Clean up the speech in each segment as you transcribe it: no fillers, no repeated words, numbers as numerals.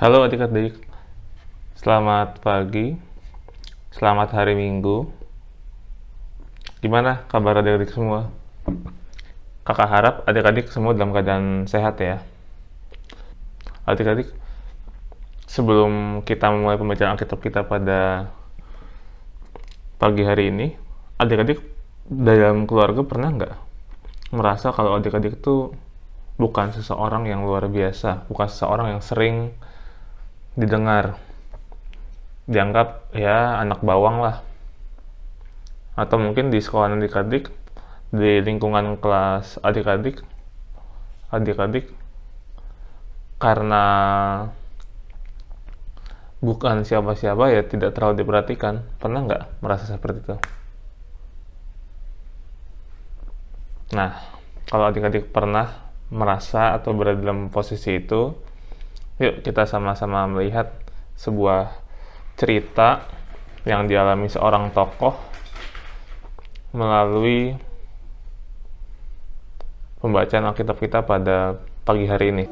Halo adik-adik, selamat pagi, selamat hari Minggu. Gimana kabar adik-adik semua? Kakak harap adik-adik semua dalam keadaan sehat ya. Adik-adik, sebelum kita memulai pembacaan Alkitab kita pada pagi hari ini, adik-adik dalam keluarga pernah nggak merasa kalau adik-adik itu bukan seseorang yang luar biasa, bukan seseorang yang sering didengar, dianggap ya anak bawang lah, atau mungkin di sekolah adik-adik, di lingkungan kelas adik-adik karena bukan siapa-siapa ya tidak terlalu diperhatikan. Pernah nggak merasa seperti itu? Nah, kalau adik-adik pernah merasa atau berada dalam posisi itu, yuk kita sama-sama melihat sebuah cerita yang dialami seorang tokoh melalui pembacaan Alkitab kita pada pagi hari ini.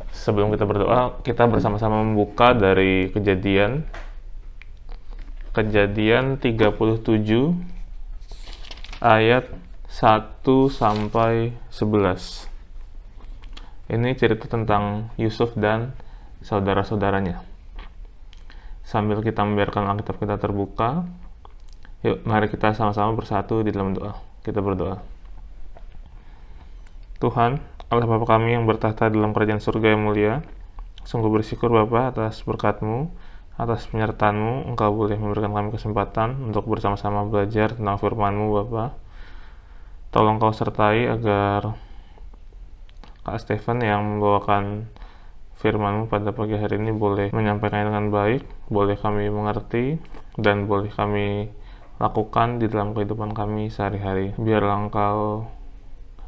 Sebelum kita berdoa, kita bersama-sama membuka dari Kejadian 37 ayat 1 sampai 11. Ini cerita tentang Yusuf dan saudara-saudaranya. Sambil kita membiarkan Alkitab kita terbuka, yuk mari kita sama-sama bersatu di dalam doa. Kita berdoa. Tuhan, Allah Bapa kami yang bertahta dalam kerajaan surga yang mulia, sungguh bersyukur Bapa atas berkat-Mu, atas penyertaan-Mu. Engkau boleh memberikan kami kesempatan untuk bersama-sama belajar tentang firman-Mu Bapa. Tolong Kau sertai agar Kak Stephen yang membawakan firman-Mu pada pagi hari ini boleh menyampaikannya dengan baik, boleh kami mengerti, dan boleh kami lakukan di dalam kehidupan kami sehari-hari. Biarlah Engkau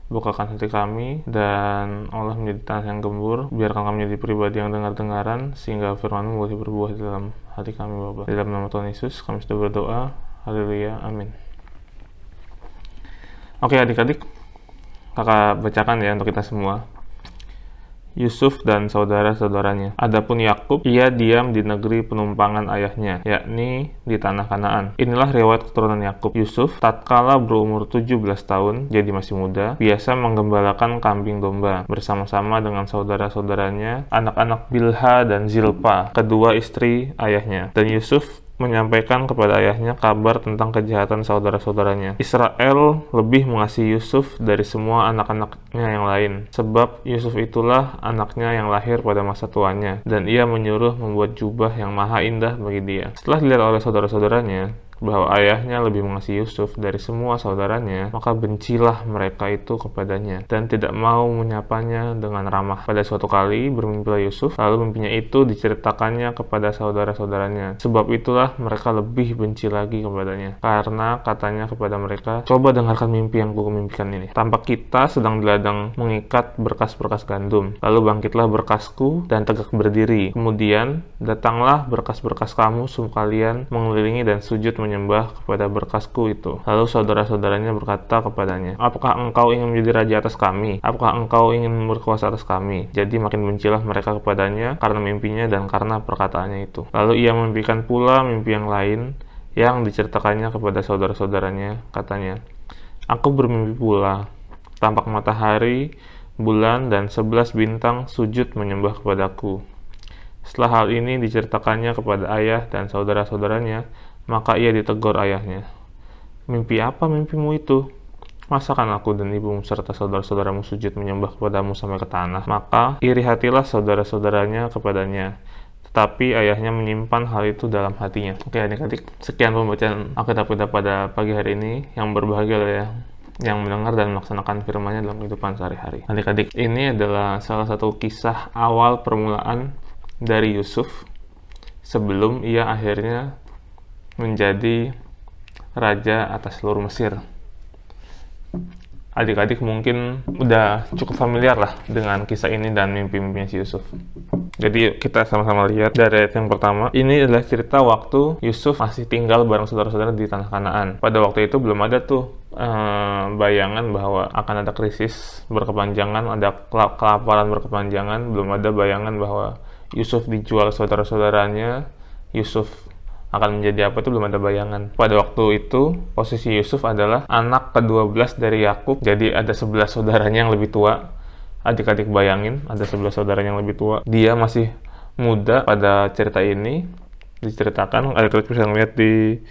bukakan hati kami dan Allah menjadi tanah yang gembur. Biarkan kami menjadi pribadi yang dengar-dengaran sehingga firman-Mu boleh berbuah di dalam hati kami Bapa. Di dalam nama Tuhan Yesus kami sudah berdoa. Haleluya. Amin. Oke adik-adik, kakak bacakan ya untuk kita semua. Yusuf dan saudara-saudaranya. Adapun Yakub, ia diam di negeri penumpangan ayahnya, yakni di tanah Kanaan. Inilah riwayat keturunan Yakub. Yusuf, tatkala berumur 17 tahun, jadi masih muda, biasa menggembalakan kambing domba bersama-sama dengan saudara-saudaranya, anak-anak Bilha dan Zilpa, kedua istri ayahnya. Dan Yusuf menyampaikan kepada ayahnya kabar tentang kejahatan saudara-saudaranya. Israel lebih mengasihi Yusuf dari semua anak-anaknya yang lain, sebab Yusuf itulah anaknya yang lahir pada masa tuanya, dan ia menyuruh membuat jubah yang maha indah bagi dia. Setelah dilihat oleh saudara-saudaranya bahwa ayahnya lebih mengasihi Yusuf dari semua saudaranya, maka bencilah mereka itu kepadanya, dan tidak mau menyapanya dengan ramah. Pada suatu kali bermimpilah Yusuf, lalu mimpinya itu diceritakannya kepada saudara-saudaranya. Sebab itulah mereka lebih benci lagi kepadanya, karena katanya kepada mereka, coba dengarkan mimpi yang kumimpikan ini. Tampak kita sedang di ladang mengikat berkas-berkas gandum, lalu bangkitlah berkasku dan tegak berdiri. Kemudian datanglah berkas-berkas kamu sekalian mengelilingi dan sujud menyembah kepada berkasku itu. Lalu saudara-saudaranya berkata kepadanya, apakah engkau ingin menjadi raja atas kami? Apakah engkau ingin berkuasa atas kami? Jadi makin bencilah mereka kepadanya karena mimpinya dan karena perkataannya itu. Lalu ia memimpikan pula mimpi yang lain yang diceritakannya kepada saudara-saudaranya. Katanya, aku bermimpi pula, tampak matahari, bulan, dan 11 bintang sujud menyembah kepadaku. Setelah hal ini diceritakannya kepada ayah dan saudara-saudaranya, maka ia ditegur ayahnya. Mimpi apa mimpimu itu? Masakan aku dan ibumu serta saudara-saudaramu sujud menyembah kepadamu sampai ke tanah? Maka iri hatilah saudara-saudaranya kepadanya. Tetapi ayahnya menyimpan hal itu dalam hatinya. Oke adik-adik, sekian pembacaan Alkitab kita pada pagi hari ini. Yang berbahagia ya, yang mendengar dan melaksanakan firman-Nya dalam kehidupan sehari-hari. Adik-adik, ini adalah salah satu kisah awal permulaan dari Yusuf sebelum ia akhirnya menjadi raja atas seluruh Mesir. adik-adik mungkin udah cukup familiar lah dengan kisah ini dan mimpi-mimpinya si Yusuf. Jadi kita sama-sama lihat dari ayat yang pertama. Ini adalah cerita waktu Yusuf masih tinggal bareng saudara-saudara di tanah Kanaan. Pada waktu itu belum ada tuh bayangan bahwa akan ada krisis berkepanjangan, ada kelaparan berkepanjangan, belum ada bayangan bahwa Yusuf dijual saudara-saudaranya, Yusuf akan menjadi apa, itu belum ada bayangan. Pada waktu itu, posisi Yusuf adalah anak ke-12 dari Yakub, jadi ada 11 saudaranya yang lebih tua. Adik-adik bayangin, ada 11 saudaranya yang lebih tua. Dia masih muda pada cerita ini, diceritakan, adik-adik bisa melihat di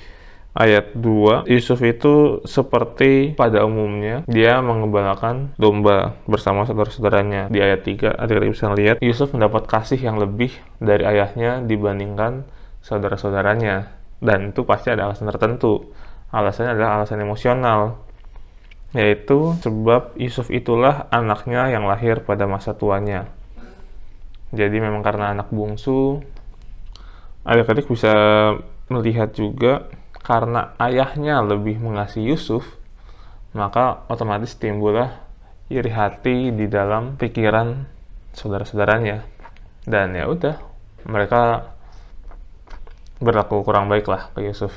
ayat 2, Yusuf itu seperti pada umumnya, dia mengembalakan domba bersama saudara-saudaranya. Di ayat 3, adik-adik bisa lihat, Yusuf mendapat kasih yang lebih dari ayahnya dibandingkan saudara-saudaranya. Dan itu pasti ada alasan tertentu. Alasannya adalah alasan emosional, yaitu sebab Yusuf itulah anaknya yang lahir pada masa tuanya. Jadi memang karena anak bungsu, adik-adik bisa melihat juga karena ayahnya lebih mengasihi Yusuf, maka otomatis timbullah iri hati di dalam pikiran saudara-saudaranya. Dan ya udah, mereka berlaku kurang baik lah ke Yusuf.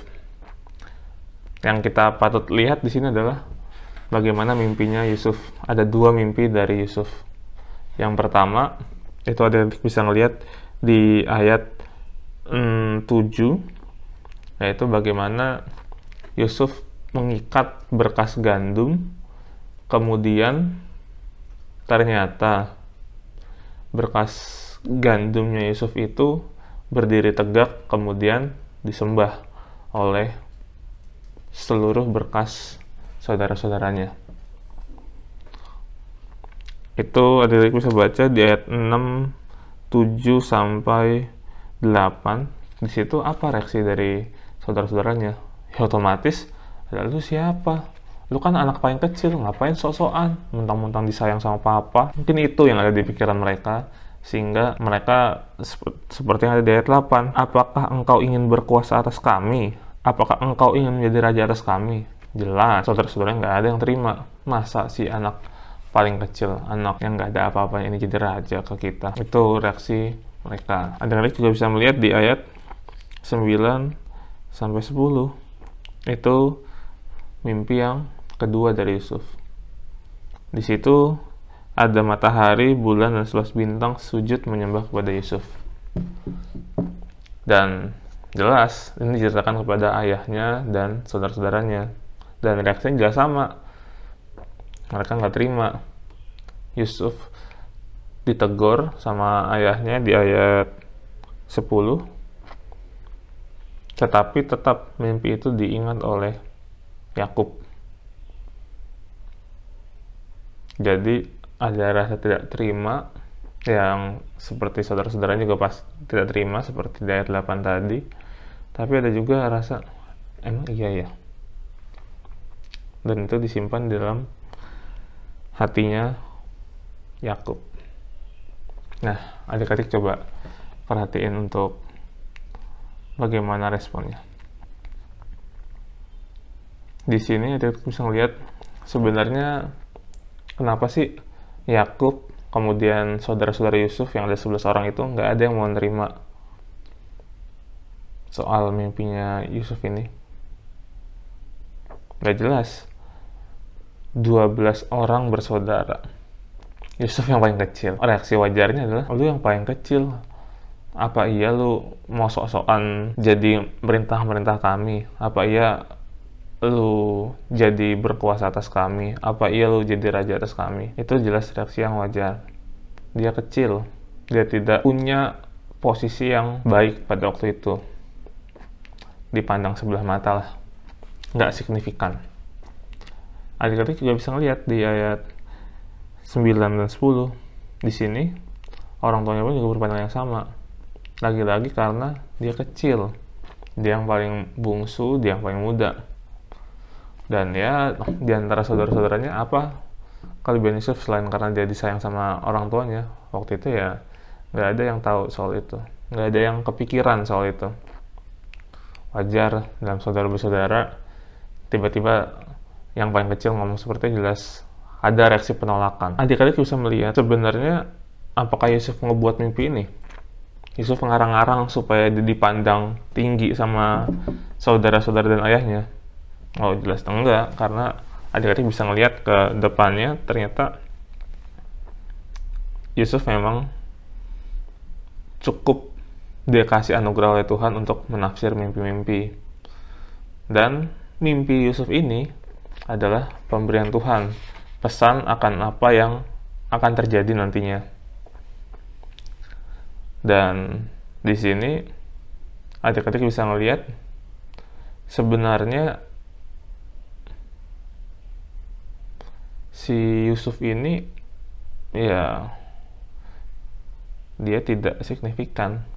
Yang kita patut lihat di sini adalah bagaimana mimpinya Yusuf. Ada 2 mimpi dari Yusuf. Yang pertama, itu ada bisa ngelihat di ayat 7, yaitu bagaimana Yusuf mengikat berkas gandum, kemudian ternyata berkas gandumnya Yusuf itu berdiri tegak, kemudian disembah oleh seluruh berkas saudara-saudaranya. Itu adik-adik bisa baca di ayat 6, 7 sampai 8. Di situ apa reaksi dari saudara-saudaranya? Ya otomatis, lu siapa? Lu kan anak paling kecil, ngapain sok-sokan? Mentang-mentang disayang sama papa. Mungkin itu yang ada di pikiran mereka, sehingga mereka seperti yang ada di ayat 8. Apakah engkau ingin berkuasa atas kami? Apakah engkau ingin menjadi raja atas kami? Jelas, saudara-saudaranya nggak ada yang terima. Masa si anak paling kecil, anak yang nggak ada apa-apa ini jadi raja ke kita? Itu reaksi mereka. Adik-adik juga bisa melihat di ayat 9 sampai 10. Itu mimpi yang kedua dari Yusuf. Di situ ada matahari, bulan, dan 11 bintang sujud menyembah kepada Yusuf. Dan jelas ini diceritakan kepada ayahnya dan saudara-saudaranya. Dan reaksinya jelas sama. Mereka nggak terima. Yusuf ditegur sama ayahnya di ayat 10. Tetapi tetap mimpi itu diingat oleh Yakub. Jadi ada rasa tidak terima yang seperti saudara-saudaranya juga pasti tidak terima seperti di ayat 8 tadi. Tapi ada juga rasa emang iya ya. Dan itu disimpan di dalam hatinya Yakub. Nah, adik-adik coba perhatiin untuk bagaimana responnya. Di sini adik-adik bisa melihat sebenarnya kenapa sih Yakub kemudian saudara-saudara Yusuf yang ada 11 orang itu nggak ada yang mau nerima soal mimpinya Yusuf ini. Nggak jelas. 12 orang bersaudara. Yusuf yang paling kecil. Reaksi wajarnya adalah, lu yang paling kecil. Apa iya lu mau sok-sokan jadi merintah kami? Apa iya lu jadi berkuasa atas kami? Apa iya lu jadi raja atas kami? Itu jelas reaksi yang wajar. Dia kecil. Dia tidak punya posisi yang baik pada waktu itu. Dipandang sebelah mata lah. Nggak signifikan. Adik-adik juga bisa ngelihat di ayat 9 dan 10. Di sini, orang tuanya pun juga berpandangan yang sama. Lagi-lagi karena dia kecil. Dia yang paling bungsu, dia yang paling muda. Dan ya, di antara saudara-saudaranya apa kelebihan Yusuf selain karena dia disayang sama orang tuanya? Waktu itu ya, nggak ada yang tahu soal itu. Nggak ada yang kepikiran soal itu. Wajar dalam saudara bersaudara, tiba-tiba yang paling kecil ngomong seperti jelas ada reaksi penolakan. Adik-adik bisa melihat sebenarnya apakah Yusuf ngebuat mimpi ini? Yusuf ngarang-ngarang supaya dipandang tinggi sama saudara-saudara dan ayahnya. Oh, jelas enggak, karena adik-adik bisa ngelihat ke depannya, ternyata Yusuf memang cukup dia kasih anugerah oleh Tuhan untuk menafsir mimpi-mimpi. Dan mimpi Yusuf ini adalah pemberian Tuhan, pesan akan apa yang akan terjadi nantinya. Dan di sini adik-adik bisa melihat sebenarnya si Yusuf ini ya dia tidak signifikan,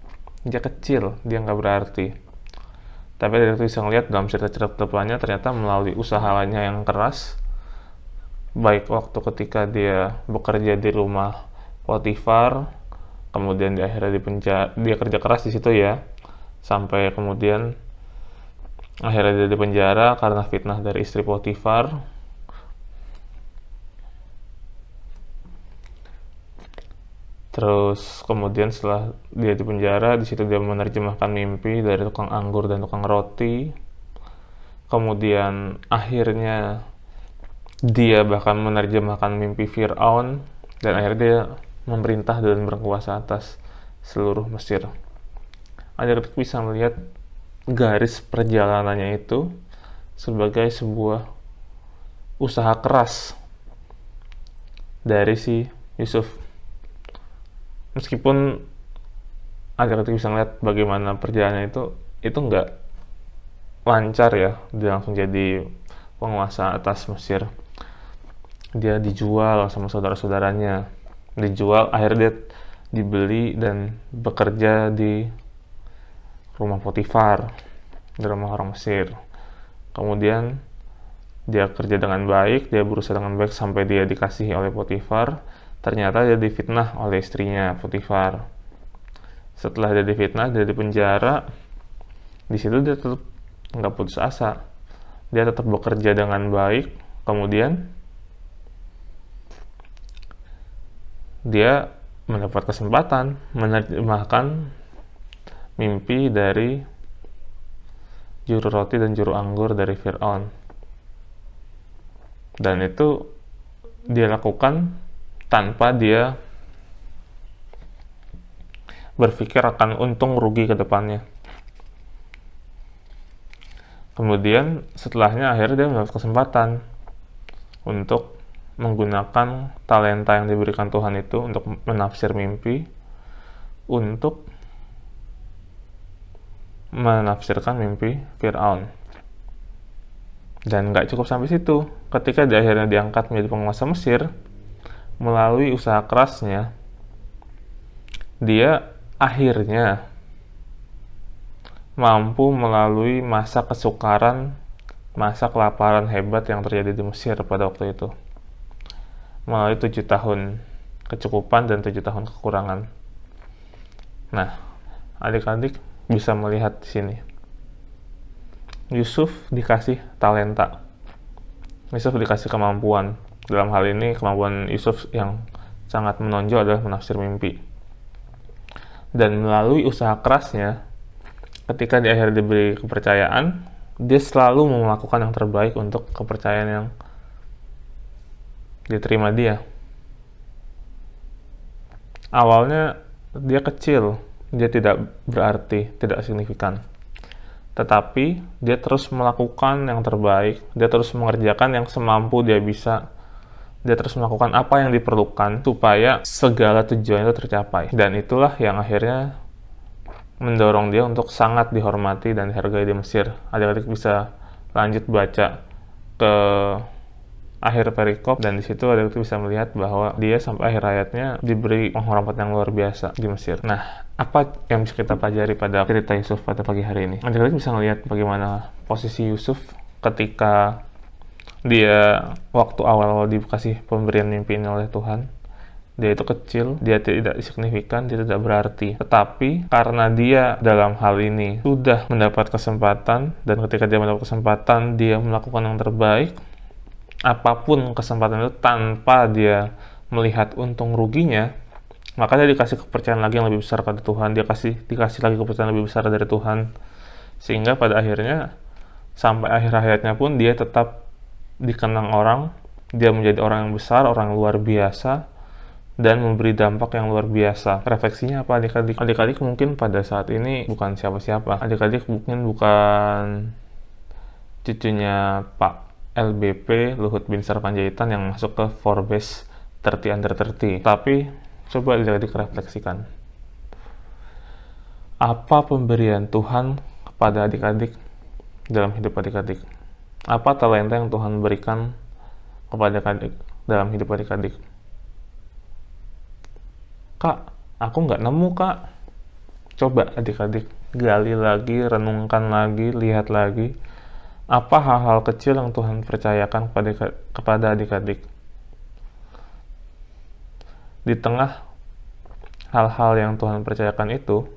dia kecil, dia nggak berarti. Tapi adik-adik bisa melihat dalam cerita-cerita depannya ternyata melalui usahanya yang keras, baik waktu ketika dia bekerja di rumah Potifar, kemudian di akhirnya dia kerja keras di situ ya, sampai kemudian akhirnya dia di penjara karena fitnah dari istri Potifar. Terus kemudian setelah dia di penjara, di situ dia menerjemahkan mimpi dari tukang anggur dan tukang roti. Kemudian akhirnya dia bahkan menerjemahkan mimpi Fir'aun, dan akhirnya dia memerintah dan berkuasa atas seluruh Mesir. Adik-adik bisa melihat garis perjalanannya itu sebagai sebuah usaha keras dari si Yusuf. Meskipun adik-adik bisa melihat bagaimana perjalanannya itu nggak lancar ya, dia langsung jadi penguasa atas Mesir. Dia dijual sama saudara-saudaranya, akhirnya dia dibeli dan bekerja di rumah Potifar, di rumah orang Mesir. Kemudian dia kerja dengan baik, dia berusaha dengan baik sampai dia dikasihi oleh Potifar. Ternyata dia difitnah oleh istrinya Potifar. Setelah dia difitnah, dia dipenjara. Di situ dia tetap nggak putus asa. Dia tetap bekerja dengan baik. Kemudian dia mendapat kesempatan menerjemahkan mimpi dari juru roti dan juru anggur dari Fir'aun. Dan itu dia lakukan tanpa dia berpikir akan untung rugi ke depannya. Kemudian setelahnya akhirnya dia mendapat kesempatan untuk menggunakan talenta yang diberikan Tuhan itu untuk menafsir mimpi, untuk menafsirkan mimpi Fir'aun. Dan nggak cukup sampai situ. Ketika dia akhirnya diangkat menjadi penguasa Mesir, melalui usaha kerasnya, dia akhirnya mampu melalui masa kesukaran, masa kelaparan hebat yang terjadi di Mesir pada waktu itu. Melalui 7 tahun kecukupan dan 7 tahun kekurangan. Nah, adik-adik bisa melihat di sini. Yusuf dikasih talenta. Yusuf dikasih kemampuan. Dalam hal ini, kemampuan Yusuf yang sangat menonjol adalah menafsir mimpi. Dan melalui usaha kerasnya, ketika di akhir diberi kepercayaan, dia selalu melakukan yang terbaik untuk kepercayaan yang diterima dia. Awalnya, dia kecil, dia tidak berarti, tidak signifikan. Tetapi, dia terus melakukan yang terbaik, dia terus mengerjakan yang semampu dia bisa. Dia terus melakukan apa yang diperlukan supaya segala tujuan itu tercapai. Dan itulah yang akhirnya mendorong dia untuk sangat dihormati dan dihargai di Mesir. Adik-adik bisa lanjut baca ke akhir perikop, dan di situ adik-adik bisa melihat bahwa dia sampai akhir hayatnya diberi penghormatan yang luar biasa di Mesir. Nah, apa yang bisa kita pelajari pada cerita Yusuf pada pagi hari ini? Adik-adik bisa melihat bagaimana posisi Yusuf ketika dia waktu awal dikasih pemberian mimpi ini oleh Tuhan. Dia itu kecil, dia tidak signifikan, dia tidak berarti. Tetapi karena dia dalam hal ini sudah mendapat kesempatan, dan ketika dia mendapat kesempatan dia melakukan yang terbaik, apapun kesempatan itu tanpa dia melihat untung ruginya, maka dia dikasih kepercayaan lagi yang lebih besar pada Tuhan, dikasih lagi kepercayaan lebih besar dari Tuhan, sehingga pada akhirnya sampai akhir hayatnya pun dia tetap dikenang orang, dia menjadi orang yang besar, orang yang luar biasa, dan memberi dampak yang luar biasa. Refleksinya apa adik-adik? Adik-adik mungkin pada saat ini bukan siapa-siapa. Adik-adik mungkin bukan cucunya Pak LBP, Luhut Binsar Panjaitan, yang masuk ke Forbes 30 Under 30. Tapi coba adik-adik refleksikan. Apa pemberian Tuhan kepada adik-adik dalam hidup adik-adik? Apa talenta yang Tuhan berikan kepada adik dalam hidup adik-adik? Kak, aku nggak nemu, Kak. Coba adik-adik gali lagi, renungkan lagi, lihat lagi. Apa hal-hal kecil yang Tuhan percayakan kepada adik-adik? Di tengah hal-hal yang Tuhan percayakan itu,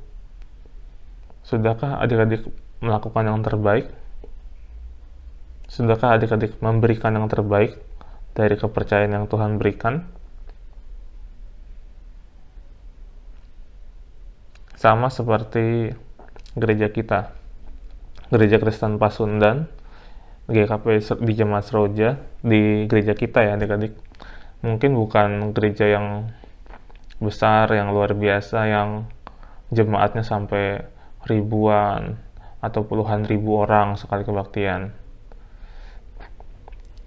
sudahkah adik-adik melakukan yang terbaik? Sudahkah adik-adik memberikan yang terbaik dari kepercayaan yang Tuhan berikan? Sama seperti gereja kita, Gereja Kristen Pasundan, GKP di Jemaat Seroja, di gereja kita ya adik-adik. Mungkin bukan gereja yang besar, yang luar biasa, yang jemaatnya sampai ribuan atau puluhan ribu orang sekali kebaktian.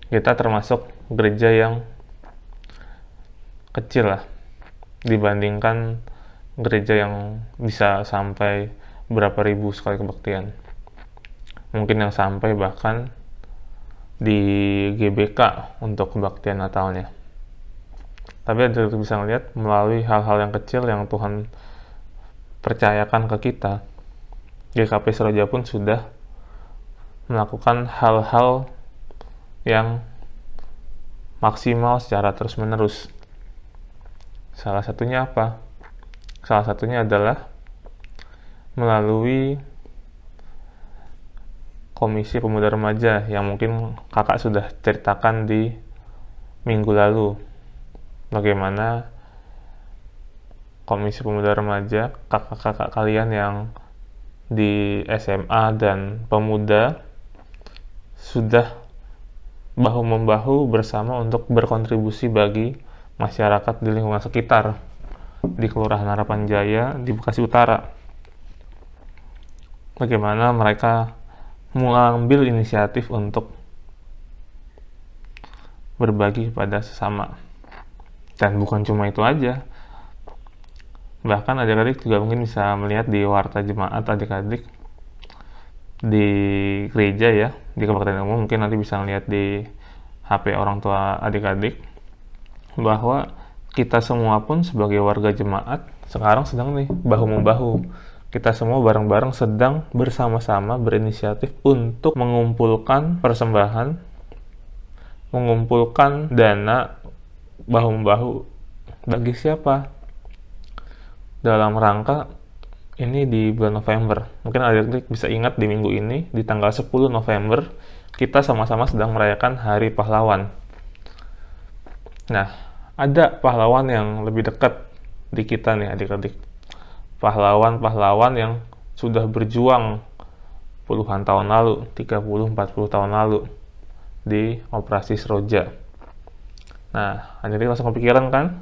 Kita termasuk gereja yang kecil lah dibandingkan gereja yang bisa sampai berapa ribu sekali kebaktian. Mungkin yang sampai bahkan di GBK untuk kebaktian Natalnya. Tapi ada bisa melihat melalui hal-hal yang kecil yang Tuhan percayakan ke kita, GKP Seroja pun sudah melakukan hal-hal yang maksimal secara terus-menerus. Salah satunya apa? Salah satunya adalah melalui Komisi Pemuda Remaja yang mungkin kakak sudah ceritakan di minggu lalu. Bagaimana Komisi Pemuda Remaja, kakak-kakak kalian yang di SMA dan pemuda sudah bahu-membahu bersama untuk berkontribusi bagi masyarakat di lingkungan sekitar, di Kelurahan Harapan Jaya, di Bekasi Utara. Bagaimana mereka mengambil inisiatif untuk berbagi kepada sesama. Dan bukan cuma itu aja. Bahkan adik-adik juga mungkin bisa melihat di warta jemaat adik-adik di gereja ya, di Kabupaten Umum, mungkin nanti bisa melihat di HP orang tua adik-adik, bahwa kita semua pun sebagai warga jemaat sekarang sedang nih bahu-membahu. Kita semua bareng-bareng sedang bersama-sama berinisiatif untuk mengumpulkan persembahan, mengumpulkan dana bahu-membahu bagi siapa? Dalam rangka ini di bulan November. Mungkin adik-adik bisa ingat di minggu ini, di tanggal 10 November, kita sama-sama sedang merayakan Hari Pahlawan. Nah, ada pahlawan yang lebih dekat di kita nih adik-adik. Pahlawan-pahlawan yang sudah berjuang puluhan tahun lalu, 30-40 tahun lalu di Operasi Seroja. Nah, adik-adik langsung kepikiran kan?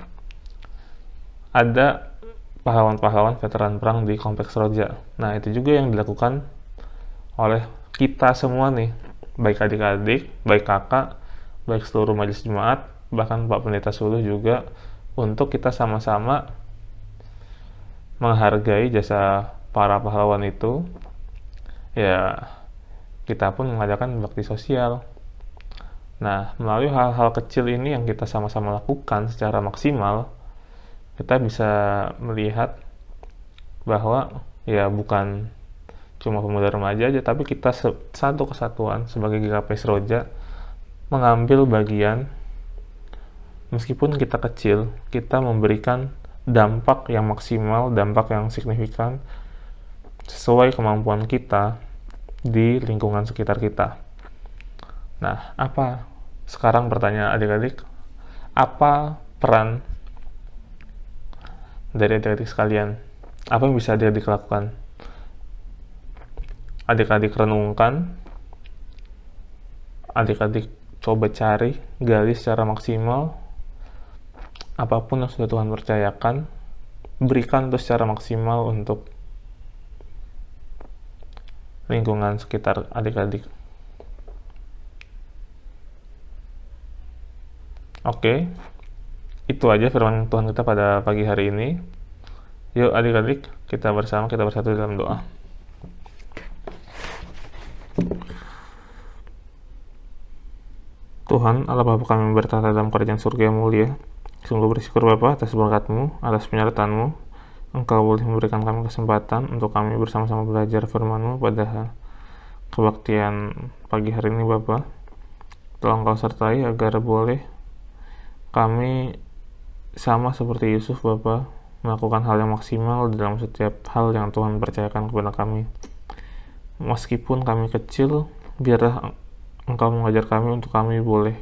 Ada pahlawan-pahlawan veteran perang di Kompleks Seroja. Nah, itu juga yang dilakukan oleh kita semua nih, baik adik-adik, baik kakak, baik seluruh majelis jemaat, bahkan Pak Pendeta Suluh juga, untuk kita sama-sama menghargai jasa para pahlawan itu. Ya, kita pun mengadakan bakti sosial. Nah, melalui hal-hal kecil ini yang kita sama-sama lakukan secara maksimal, kita bisa melihat bahwa ya bukan cuma pemuda remaja aja, tapi kita satu kesatuan sebagai GKP Seroja mengambil bagian. Meskipun kita kecil, kita memberikan dampak yang maksimal, dampak yang signifikan sesuai kemampuan kita di lingkungan sekitar kita. Nah, apa Sekarang pertanyaan adik-adik, apa peran dari adik-adik sekalian? Apa yang bisa adik-adik lakukan? Adik-adik renungkan, adik-adik coba cari, gali secara maksimal, apapun yang sudah Tuhan percayakan, berikan itu secara maksimal untuk lingkungan sekitar adik-adik. Oke, itu aja firman Tuhan kita pada pagi hari ini. Yuk adik-adik, kita bersatu dalam doa. Tuhan, Allah Bapa kami bertata dalam kerajaan surga yang mulia. Sungguh bersyukur Bapa atas berkat-Mu, atas penyertaan-Mu. Engkau boleh memberikan kami kesempatan untuk kami bersama-sama belajar firman-Mu pada kebaktian pagi hari ini Bapa. Tolong Engkau sertai agar boleh kami sama seperti Yusuf Bapa, melakukan hal yang maksimal dalam setiap hal yang Tuhan percayakan kepada kami. Meskipun kami kecil, biarlah Engkau mengajar kami untuk kami boleh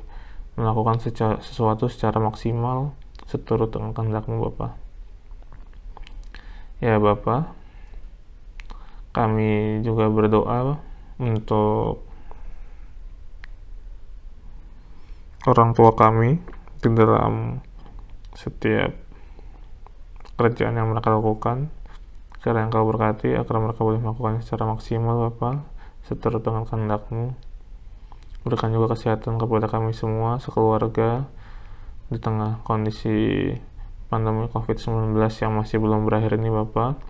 melakukan sesuatu secara maksimal seturut dengan kehendak-Mu Bapa. Ya Bapa, kami juga berdoa untuk orang tua kami di dalam setiap kerjaan yang mereka lakukan. Kiranya Engkau berkati agar mereka boleh melakukannya secara maksimal Bapa, seturut dengan kehendak-Mu. Berikan juga kesehatan kepada kami semua sekeluarga di tengah kondisi pandemi COVID-19 yang masih belum berakhir ini Bapa.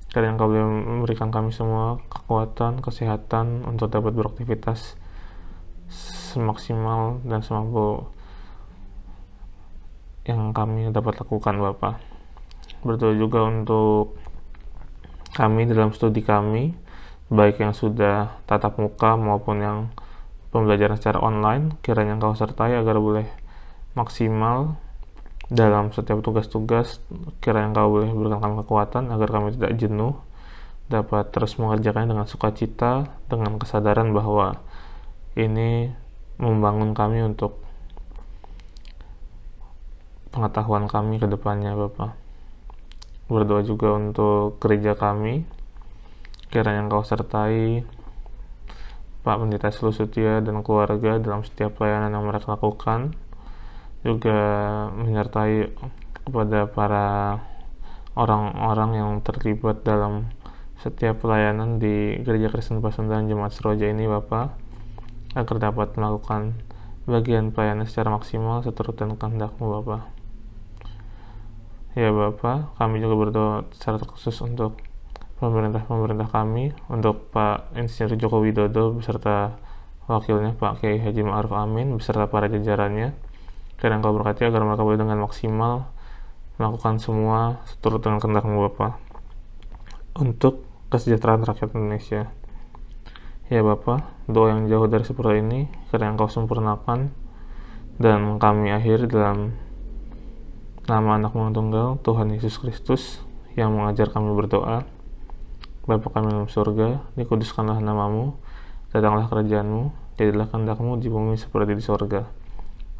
Kiranya Engkau boleh memberikan kami semua kekuatan, kesehatan untuk dapat beraktivitas semaksimal dan semampu yang kami dapat lakukan Bapa. Berdoa juga untuk kami dalam studi kami, baik yang sudah tatap muka maupun yang pembelajaran secara online. Kiranya Engkau sertai agar boleh maksimal dalam setiap tugas-tugas. Kiranya Engkau boleh berikan kami kekuatan agar kami tidak jenuh, dapat terus mengerjakannya dengan sukacita, dengan kesadaran bahwa ini membangun kami untuk pengetahuan kami ke depannya Bapak. Berdoa juga untuk gereja kami, kiranya Engkau sertai Pak Pendeta Selusutia dan keluarga dalam setiap pelayanan yang mereka lakukan, juga menyertai kepada para orang-orang yang terlibat dalam setiap pelayanan di Gereja Kristen Pasundan Jemaat Seroja ini Bapak, agar dapat melakukan bagian pelayanan secara maksimal seturut dengan kehendak-Mu Bapak. Ya Bapak, kami juga berdoa secara khusus untuk pemerintah kami, untuk Pak Insinyur Joko Widodo beserta wakilnya Pak Kiai Haji Ma'ruf Amin beserta para jajarannya. Kiranya Engkau berkati agar mereka boleh dengan maksimal melakukan semua seturut dengan kehendak-Mu Bapa untuk kesejahteraan rakyat Indonesia. Ya Bapa, doa yang jauh dari seperti ini kiranya Engkau sempurnakan, dan kami akhiri dalam nama Anak-Mu yang tunggal, Tuhan Yesus Kristus, yang mengajar kami berdoa. Bapa kami dalam surga, dikuduskanlah nama-Mu, datanglah kerajaan-Mu, jadilah kehendak-Mu di bumi seperti di surga.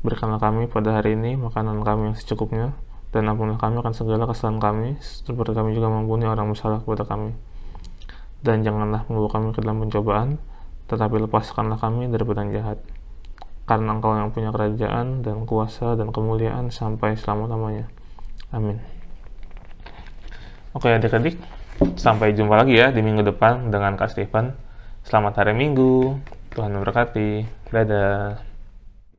Berikanlah kami pada hari ini makanan kami yang secukupnya, dan ampunilah kami akan segala kesalahan kami, seperti kami juga mengampuni orang bersalah kepada kami. Dan janganlah membawa kami ke dalam pencobaan, tetapi lepaskanlah kami daripada yang jahat. Karena Engkau yang punya kerajaan dan kuasa dan kemuliaan sampai selama-lamanya. Amin. Oke adik-adik, sampai jumpa lagi ya di minggu depan dengan Kak Stephen. Selamat hari Minggu, Tuhan memberkati. Dadah.